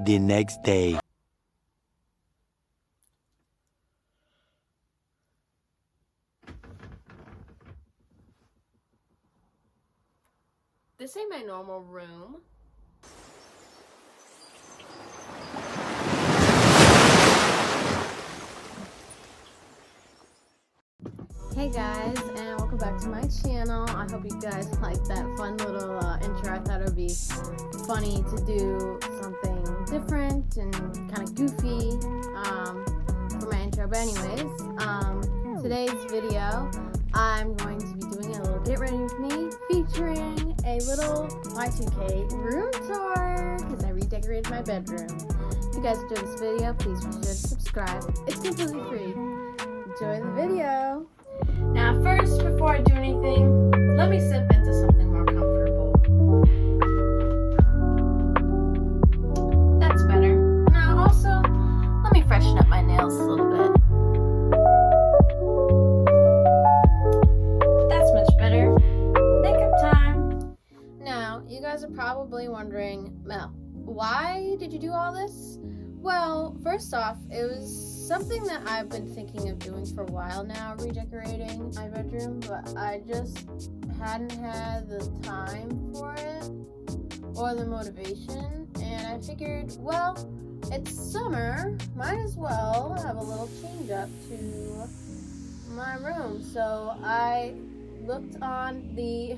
the next day. This ain't my normal room. Hey guys, and welcome back to my channel. I hope you guys liked that fun little intro. I thought it would be funny to do something different and kind of goofy for my intro. But anyways, today's video, I'm going to be doing a little Get Ready With Me featuring a little Y2K room tour because I redecorated my bedroom. If you guys enjoyed this video, please be sure to subscribe. It's completely free. Enjoy the video. Now first, before I do anything, let me sip into something more comfortable. That's better. Now also, let me freshen up my nails a little bit. That's much better. Makeup time. Now, you guys are probably wondering, Mel, why did you do all this? Well, first off, it was something that I've been thinking of doing for a while now, redecorating my bedroom, but I just hadn't had the time for it or the motivation, and I figured, well, it's summer, might as well have a little change up to my room. So I looked on the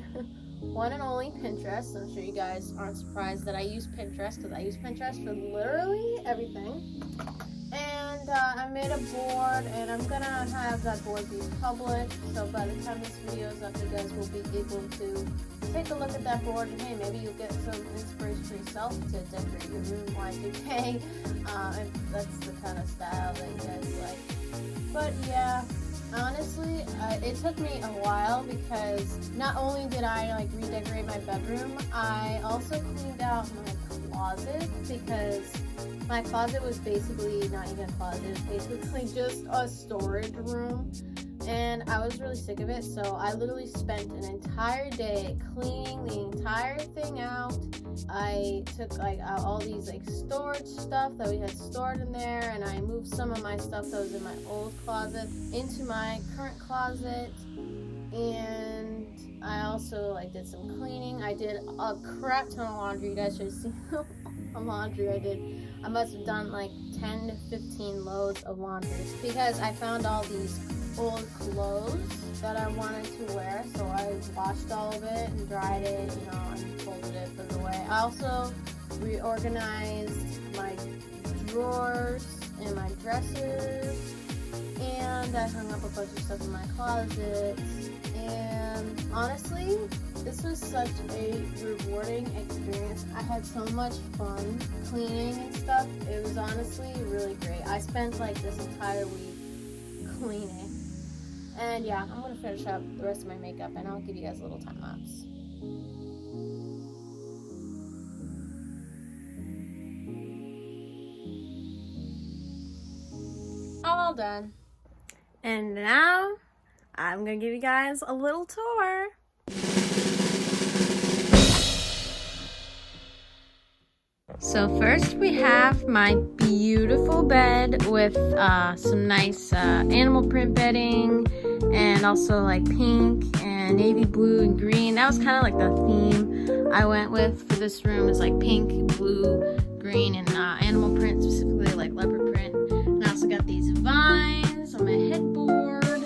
one and only Pinterest. I'm sure you guys aren't surprised that I use Pinterest because I use Pinterest for literally everything. And I made a board, and I'm gonna have that board be public, so by the time this video is up, you guys will be able to take a look at that board, and hey, maybe you'll get some inspiration for yourself to decorate your room Y2K, if that's the kind of style that you guys like. But yeah, honestly, it took me a while because not only did I redecorate my bedroom, I also cleaned out my closet because my closet was basically not even a closet, it was basically just a storage room, and I was really sick of it, so I literally spent an entire day cleaning the entire thing out. I took out all these storage stuff that we had stored in there, and I moved some of my stuff that was in my old closet into my current closet, and I also did some cleaning. I did a crap ton of laundry. You guys should have seen the laundry I did. I must have done 10 to 15 loads of laundry because I found all these old clothes that I wanted to wear, so I washed all of it and dried it, and folded it, put it away. I also reorganized my drawers and my dressers, and I hung up a bunch of stuff in my closet, and honestly, this was such a rewarding experience. I had so much fun cleaning and stuff. It was honestly really great. I spent this entire week cleaning. And yeah, I'm gonna finish up the rest of my makeup and I'll give you guys a little time lapse. All done. And now I'm gonna give you guys a little tour. So first we have my beautiful bed with some nice animal print bedding, and also pink and navy blue and green. That was kind of the theme I went with for this room, is pink, blue, green, and animal print, specifically leopard print. And I also got these vines on my headboard.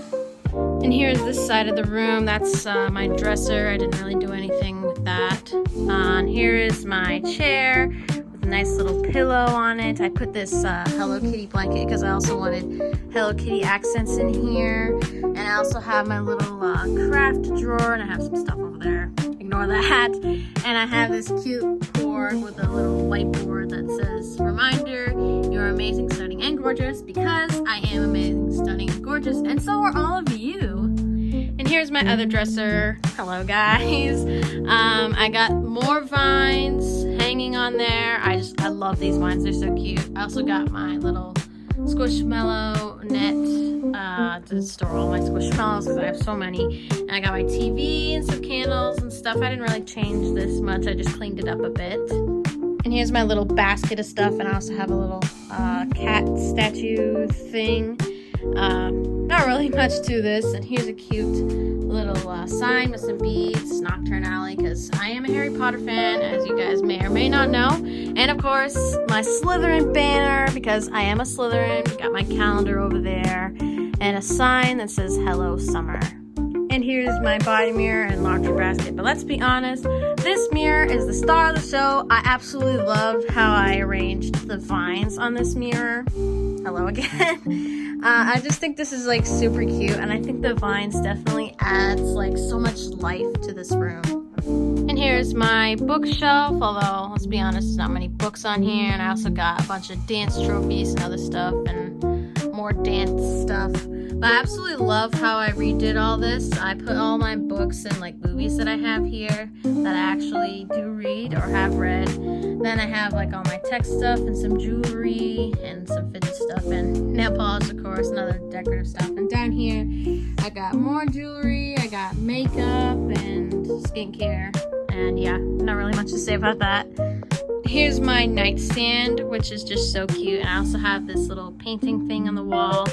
And here's this side of the room. That's my dresser. I didn't really do anything with that. And here is my chair with a nice little pillow on it. I put this Hello Kitty blanket because I also wanted Hello Kitty accents in here. And I also have my little craft drawer, and I have some stuff over there. Ignore that. And I have this cute board with a little whiteboard that says, "Reminder, you're amazing, stunning, and gorgeous," because I am amazing, stunning, and gorgeous, and so are all of you. And here's my other dresser. Hello, guys. I got more vines hanging on there. I love these vines. They're so cute. I also got my little Squishmallow net to store all my Squishmallows because I have so many. And I got my TV and some candles and stuff. I didn't really change this much. I just cleaned it up a bit. And here's my little basket of stuff, and I also have a little cat statue thing. Not really much to this. And here's a cute little sign with some beads, Nocturne Alley, because I am a Harry Potter fan, as you guys may or may not know. And of course, my Slytherin banner, because I am a Slytherin. Got my calendar over there, and a sign that says "Hello Summer." And here's my body mirror and laundry basket. But let's be honest, this mirror is the star of the show. I absolutely love how I arranged the vines on this mirror. Hello again. I just think this is like super cute, and I think the vines definitely adds like so much life to this room. And here's my bookshelf, although let's be honest, there's not many books on here. And I also got a bunch of dance trophies and other stuff, and more dance stuff. But I absolutely love how I redid all this. I put all my books and like movies that I have here that I actually do read or have read. Then I have like all my tech stuff and some jewelry and some fidget stuff and nail polish, of course, and other decorative stuff. And down here, I got more jewelry, I got makeup and skincare. And yeah, not really much to say about that. Here's my nightstand, which is just so cute. And I also have this little painting thing on the wall.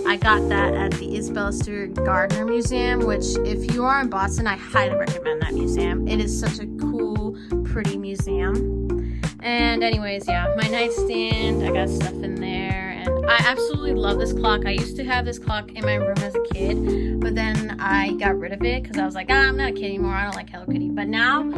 I got that at the Isabella Stewart Gardner Museum, which if you are in Boston, I highly recommend that museum. It is such a cool, pretty museum. And anyways, yeah, my nightstand, I got stuff in there. And I absolutely love this clock. I used to have this clock in my room as a kid, but then I got rid of it because I was like, I'm not a kid anymore. I don't like Hello Kitty. But now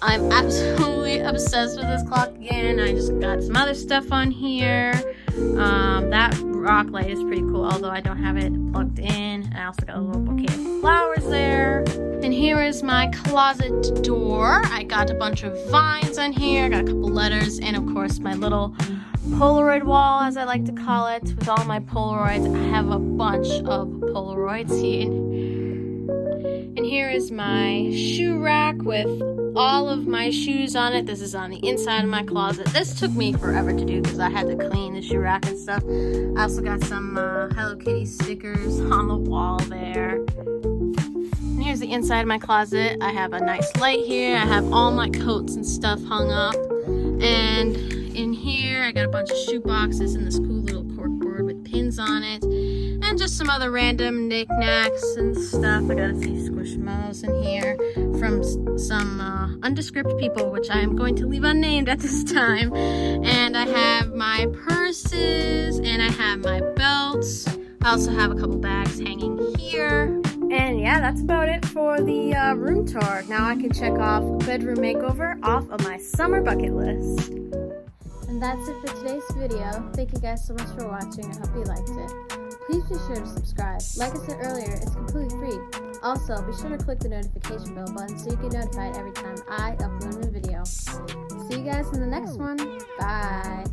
I'm absolutely obsessed with this clock again. I just got some other stuff on here. That rock light is pretty cool, although I don't have it plugged in. I also got a little bouquet of flowers there. And here is my closet door. I got a bunch of vines on here. I got a couple letters, and of course my little Polaroid wall, as I like to call it, with all my Polaroids. I have a bunch of Polaroids here. And here is my shoe rack with all of my shoes on it. This is on the inside of my closet. This took me forever to do because I had to clean the shoe rack and stuff. I also got some Hello Kitty stickers on the wall there. And here's the inside of my closet. I have a nice light here. I have all my coats and stuff hung up. And in here, I got a bunch of shoe boxes and this cool little corkboard with pins on it. And just some other random knickknacks and stuff. I got a few Squishmallows in here from some undescript people, which I am going to leave unnamed at this time. And I have my purses, and I have my belts. I also have a couple bags hanging here. And yeah, that's about it for the room tour. Now I can check off bedroom makeover off of my summer bucket list. And that's it for today's video. Thank you guys so much for watching. I hope you liked it. Please be sure to subscribe. Like I said earlier, it's completely free. Also, be sure to click the notification bell button so you get notified every time I upload a video. See you guys in the next one. Bye.